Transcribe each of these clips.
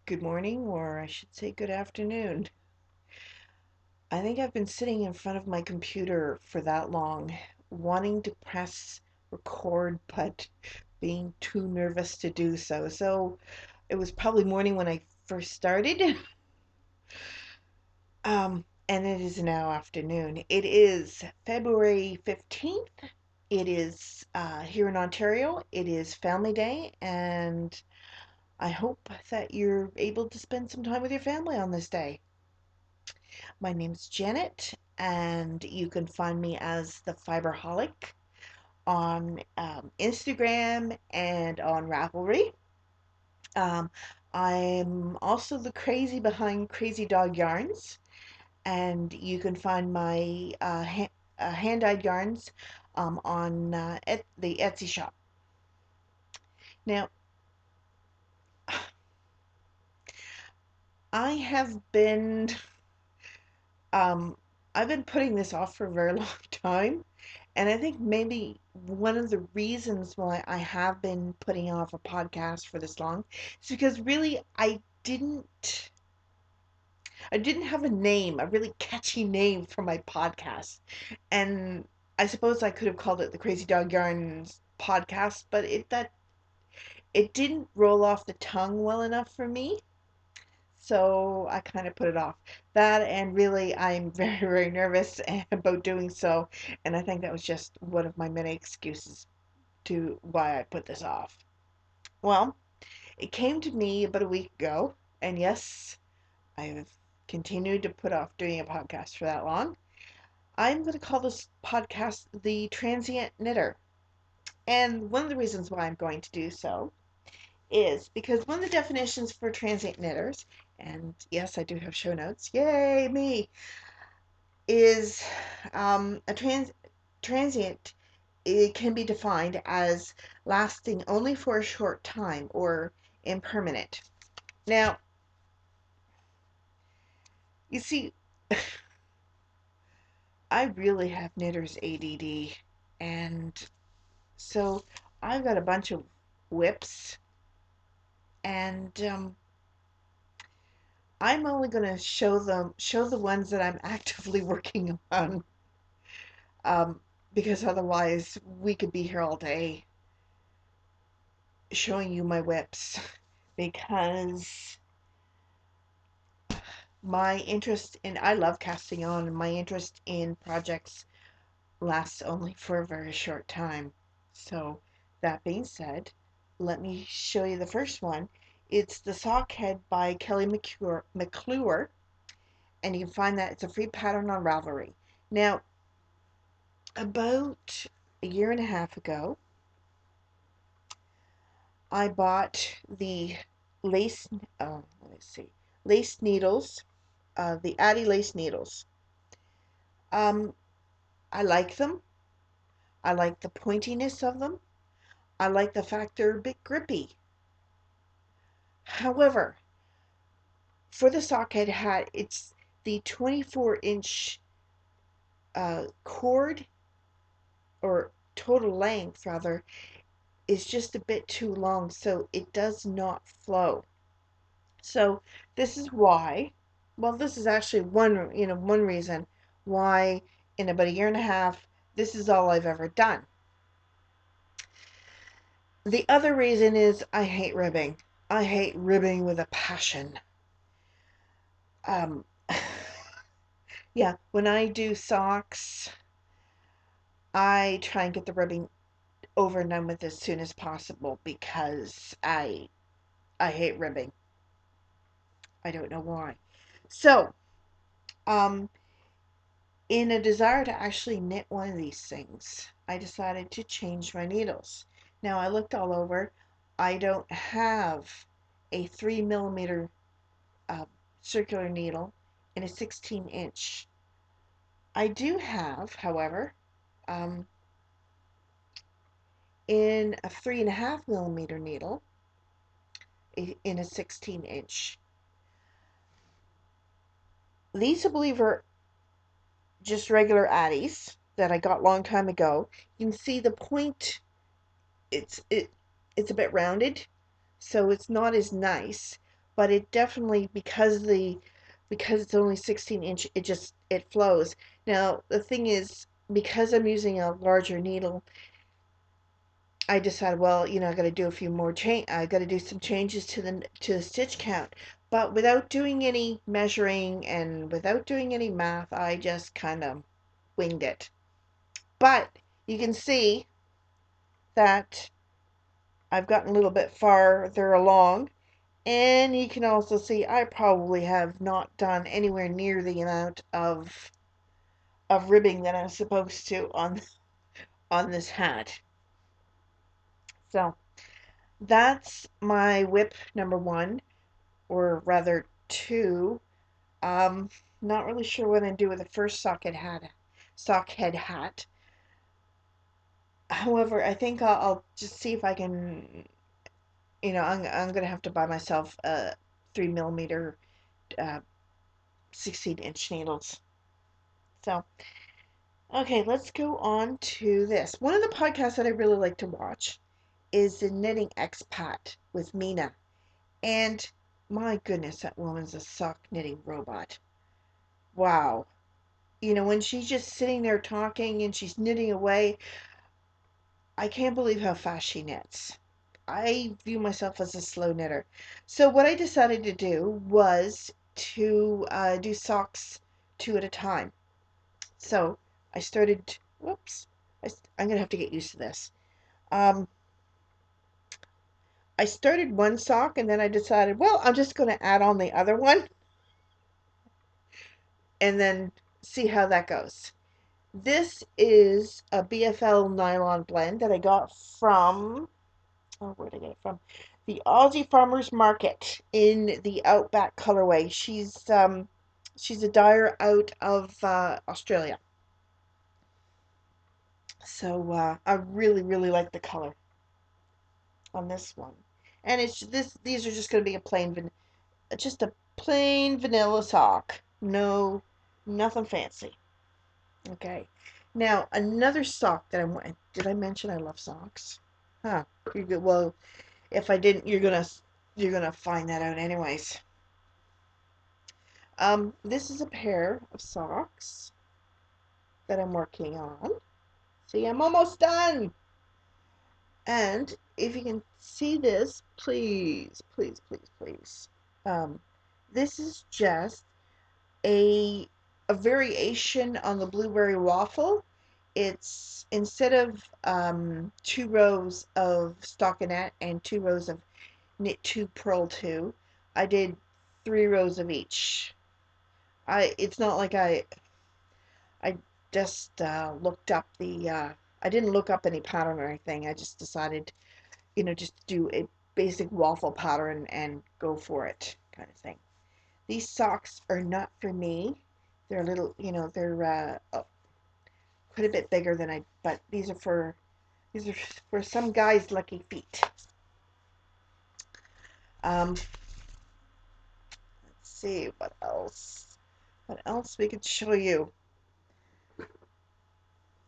Good morning, or I should say good afternoon. I think I've been sitting in front of my computer for that long, wanting to press record, but being too nervous to do so. So it was probably morning when I first started, and it is now afternoon. It is February 15th. It is here in Ontario. It is Family Day, and I hope that you're able to spend some time with your family on this day. My name's Janet, and you can find me as the Fiberholic on Instagram and on Ravelry. Um, I'm also the crazy behind Crazy Dog Yarns, and you can find my hand-dyed yarns on the Etsy shop. Now, I have been um, I've been putting this off for a very long time. And I think maybe one of the reasons why I have been putting off a podcast for this long is because really I didn't have a name, a really catchy name for my podcast. And I suppose I could have called it the Crazy Dog Yarns podcast, but it didn't roll off the tongue well enough for me. So I kind of put it off. That and really I'm very, very nervous about doing so. And I think that was just one of my many excuses to why I put this off. Well, it came to me about a week ago, and yes, I've continued to put off doing a podcast for that long. I'm going to call this podcast The Transient Knitter. And one of the reasons why I'm going to do so is because one of the definitions for transient knitters, and yes, I do have show notes, yay, me, is transient. It can be defined as lasting only for a short time or impermanent. Now, you see, I really have knitter's ADD, and so I've got a bunch of whips, and I'm only going to show the ones that I'm actively working on, um, because otherwise we could be here all day showing you my whips, because I love casting on, and my interest in projects lasts only for a very short time. So, that being said, let me show you the first one. It's the Sock Head by Kelly McClure, and you can find that it's a free pattern on Ravelry. Now, about a year and a half ago, I bought the lace, let me see, lace needles, the Addy lace needles. Um, I like them. I like the pointiness of them. I like the fact they're a bit grippy. However, for the socket hat, it's the 24-inch cord, or total length rather, is just a bit too long, so it does not flow. So this is why, well, this is actually one reason why in about a year and a half, this is all I've ever done. The other reason is I hate ribbing. I hate ribbing with a passion. Um, yeah, when I do socks, I try and get the ribbing over and done with as soon as possible because I hate ribbing. I don't know why. So, um, in a desire to actually knit one of these things, I decided to change my needles. Now I looked all over. I don't have a 3 millimeter uh, circular needle in a 16-inch. I do have, however, um, in a 3.5 millimeter needle in a 16-inch. These, I believe, are just regular Addies that I got a long time ago. You can see the point, it's it it's a bit rounded, so it's not as nice. but it definitely, because it's only 16 inch, it flows. Now the thing is, because I'm using a larger needle, I decided, well, I got to do a few more change. I got to do some changes to the stitch count, but without doing any measuring and without doing any math, I just kind of winged it. But you can see that I've gotten a little bit farther along, and you can also see I probably have not done anywhere near the amount of ribbing that I'm supposed to on this hat. So that's my whip number one, or rather two. Um, Not really sure what I do with the first sock head hat. However, I think I'll just see if I can. I'm gonna have to buy myself a 3 millimeter, uh, 16-inch needles. So, okay, let's go on to this. One of the podcasts that I really like to watch is the Knitting Expat with Mina. And my goodness, that woman's a sock knitting robot. Wow. When she's just sitting there talking and she's knitting away, I can't believe how fast she knits. I view myself as a slow knitter. So what I decided to do was to do socks two at a time. So I started, whoops, I'm going to have to get used to this. Um, I started one sock and then I decided, well, I'm just going to add on the other one and then see how that goes. This is a BFL nylon blend that I got from, oh, where did I get it from? The Aussie Farmers Market in the Outback colorway. She's a dyer out of Australia. So I really, really like the color on this one. And these are just going to be just a plain vanilla sock. No, nothing fancy. Okay. Now, another sock that did I mention I love socks? Huh. You good. Well, if I didn't, you're gonna find that out anyways. This is a pair of socks that I'm working on. See, I'm almost done. And if you can see this, please, please, please, please. Um, this is just a a variation on the blueberry waffle. It's instead of two rows of stockinette and two rows of knit two, purl two, I did three rows of each. It's not like I just looked up I didn't look up any pattern or anything. I just decided, just do a basic waffle pattern and go for it kind of thing. These socks are not for me. They're a little, they're quite a bit bigger than but these are for some guys' lucky feet. Let's see what else. What else we could show you?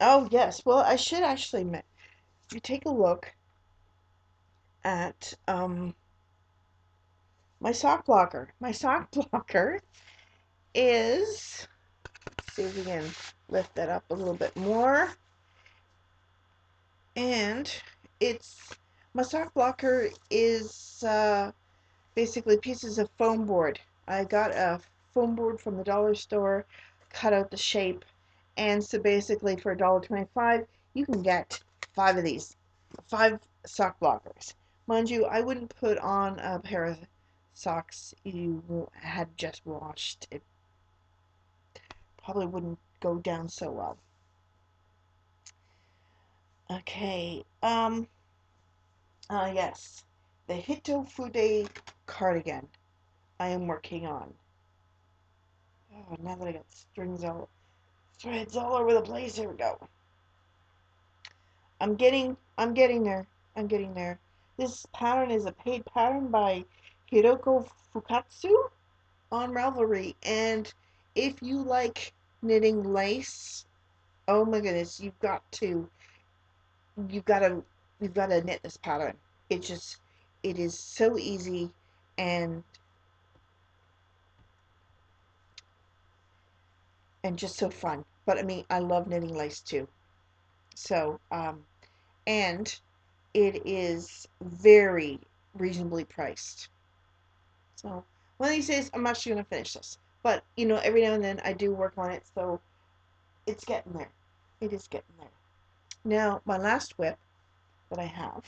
Oh yes, well I should actually. If you take a look at my sock blocker is. Let's see if we can lift that up a little bit more. And it's my sock blocker is basically pieces of foam board. I got a foam board from the dollar store, cut out the shape, and so basically for $1.25 you can get five of these, five sock blockers. Mind you, I wouldn't put on a pair of socks you had just washed. It probably wouldn't go down so well. Okay, yes, the Hito Fude cardigan I am working on. Oh, now that I got threads all over the place, here we go. I'm getting there. I'm getting there. This pattern is a paid pattern by Hiroko Fukatsu on Ravelry, and if you like knitting lace, oh my goodness, you've got to, you've got to knit this pattern. It is so easy, and and just so fun. But I mean, I love knitting lace too. So, and it is very reasonably priced. So one of these days, I'm actually going to finish this. But, every now and then I do work on it, so it's getting there. It is getting there. Now, my last whip that I have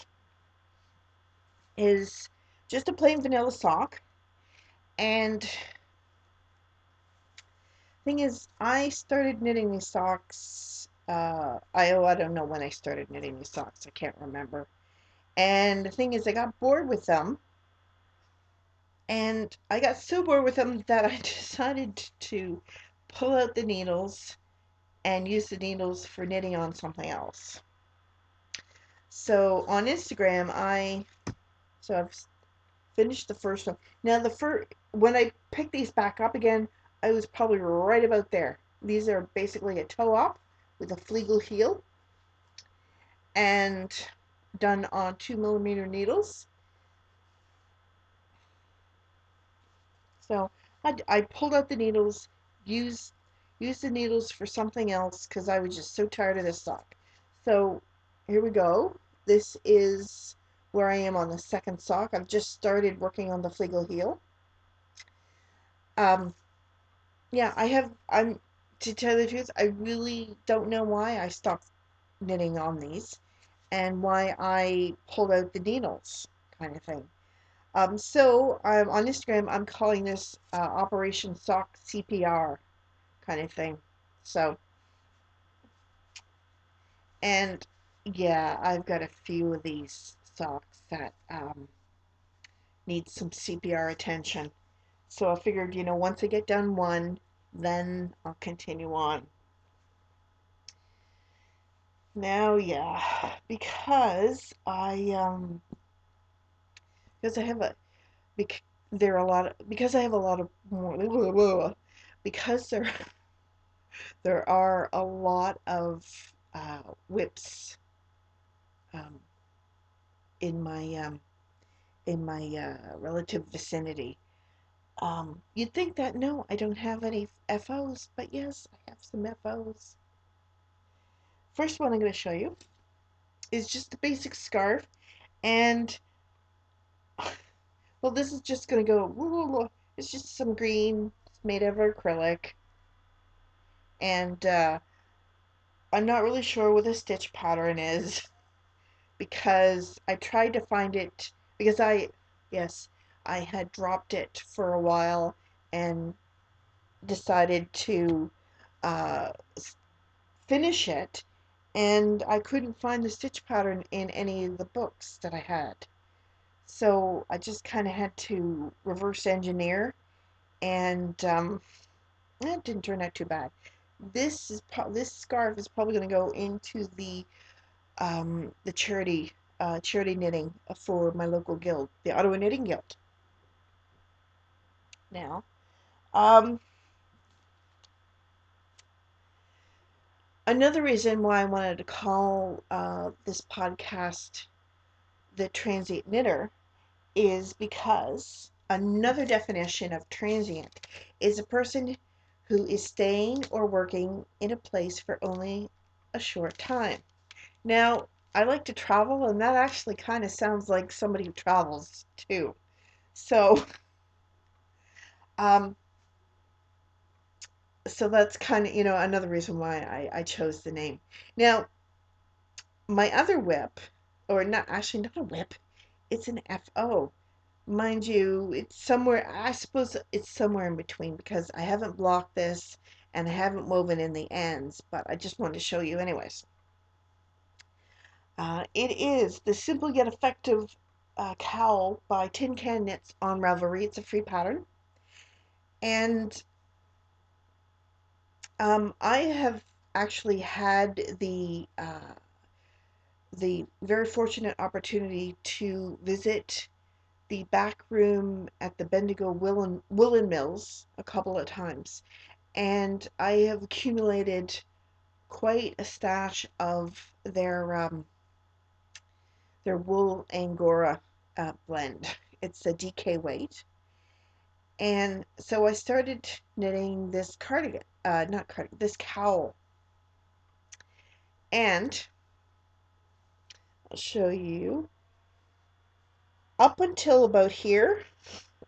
is just a plain vanilla sock. And thing is, I started knitting these socks. I don't know when I started knitting these socks. I can't remember. And the thing is, I got bored with them. And I got so bored with them that I decided to pull out the needles and use the needles for knitting on something else. So on Instagram, I've finished the first one. Now when I picked these back up again, I was probably right about there. These are basically a toe up with a fleagle heel and done on 2mm needles. So I pulled out the needles, used used the needles for something else because I was just so tired of this sock. So here we go. This is where I am on the second sock. I've just started working on the fleagle heel. Um, yeah, I'm to tell the truth, I really don't know why I stopped knitting on these and why I pulled out the needles kind of thing. So on Instagram, I'm calling this Operation Sock CPR kind of thing. So, and yeah, I've got a few of these socks that need some CPR attention. So I figured, once I get done one, then I'll continue on. Now, yeah, because I have a bec there are a lot of because I have a lot of more because there are a lot of whips um, in my relative vicinity. You'd think that no, I don't have any FOs, but yes, I have some FOs. First one I'm going to show you is just a basic scarf, and well, this is just going to go. It's just some green. It's made of acrylic, and I'm not really sure what the stitch pattern is because I tried to find it because yes, I had dropped it for a while and decided to uh, finish it, and I couldn't find the stitch pattern in any of the books that I had. So I just kind of had to reverse engineer, and it didn't turn out too bad. This scarf is probably going to go into the charity knitting for my local guild, the Ottawa Knitting Guild. Now, um, another reason why I wanted to call this podcast the Transient Knitter is because another definition of transient is a person who is staying or working in a place for only a short time. Now, I like to travel, and that actually kind of sounds like somebody who travels too. So, um, so that's kind of, another reason why I chose the name. Now, my other whip, or not actually not a whip, it's an FO. Mind you, it's somewhere, I suppose it's somewhere in between because I haven't blocked this and I haven't woven in the ends, but I just wanted to show you anyways. It is the Simple Yet Effective Cowl by Tin Can Knits on Ravelry. It's a free pattern. And I have actually had the very fortunate opportunity to visit the back room at the Bendigo Woolen Mills a couple of times, and I have accumulated quite a stash of their wool angora blend. It's a DK weight, and so I started knitting this cardigan. not card, this cowl. And I'll show you up until about here.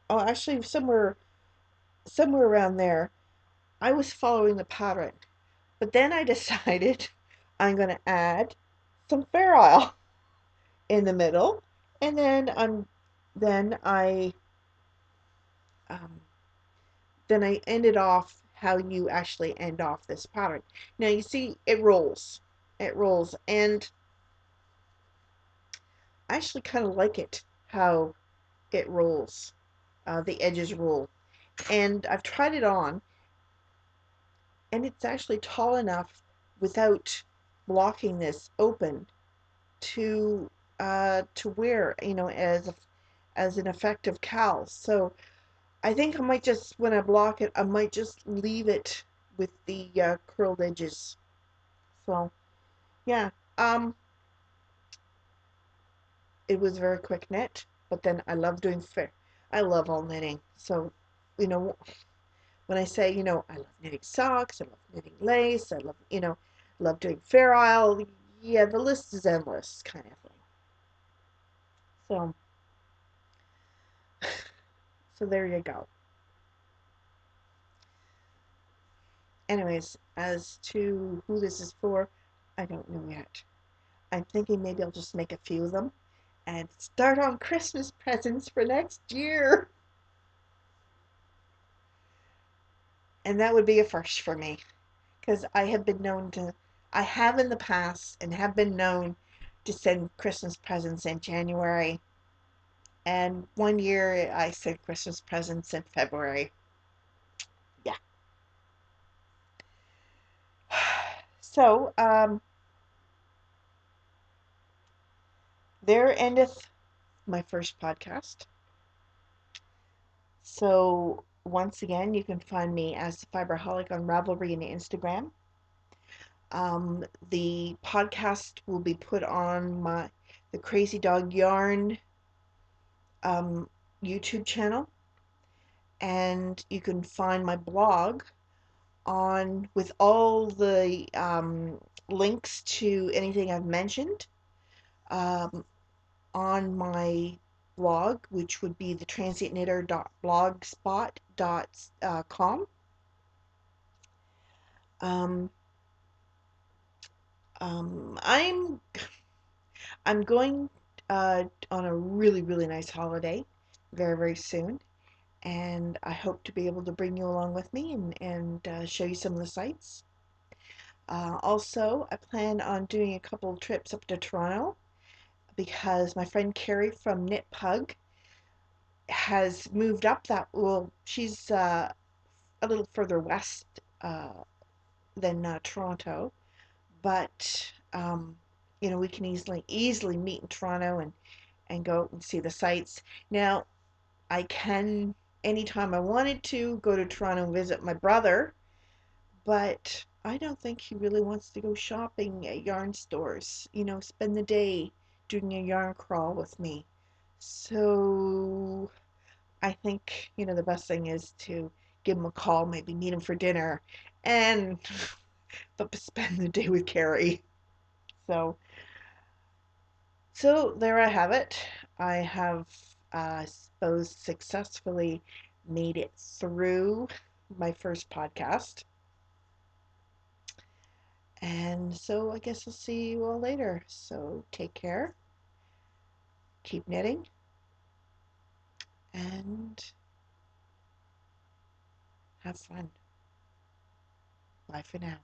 Oh, actually, somewhere around there, I was following the pattern. But then I decided I'm going to add some Fair Isle in the middle, and then um, I ended off how you actually end off this pattern. Now you see it rolls, and I actually kind of like it how it rolls, the edges roll, and I've tried it on, and it's actually tall enough without blocking this open to wear, as an effective cowl. So I think I might just, when I block it, I might just leave it with the curled edges. So yeah, um, it was very quick knit, but then I love doing fair. I love all knitting. So, you know, when I say, I love knitting socks, I love knitting lace, I love doing Fair Isle. Yeah, the list is endless, kind of thing. So, so there you go. Anyways, as to who this is for, I don't know yet. I'm thinking maybe I'll just make a few of them and start on Christmas presents for next year. And that would be a first for me because I have in the past and have been known to send Christmas presents in January. And one year I sent Christmas presents in February. Yeah. So, there endeth my first podcast. So once again, you can find me as the Fiberholic on Ravelry and Instagram. The podcast will be put on the Crazy Dog Yarn um, YouTube channel, and you can find my blog on with all the links to anything I've mentioned um, on my blog, which would be the transientknitter.blogspot.com. Um, I'm going on a really, really nice holiday very, very soon, and I hope to be able to bring you along with me and show you some of the sights. Also, I plan on doing a couple trips up to Toronto because my friend Carrie from Knit Pug has moved up she's a little further west than Toronto, but we can easily meet in Toronto and go and see the sights. Now, I can, anytime I wanted to, go to Toronto and visit my brother, but I don't think he really wants to go shopping at yarn stores, spend the day doing a yarn crawl with me. So I think, the best thing is to give him a call, maybe meet him for dinner, and but spend the day with Carrie. So, so there I have it. I have, I suppose, successfully made it through my first podcast. And so I guess I'll see you all later. So take care, keep knitting, and have fun. Bye for now.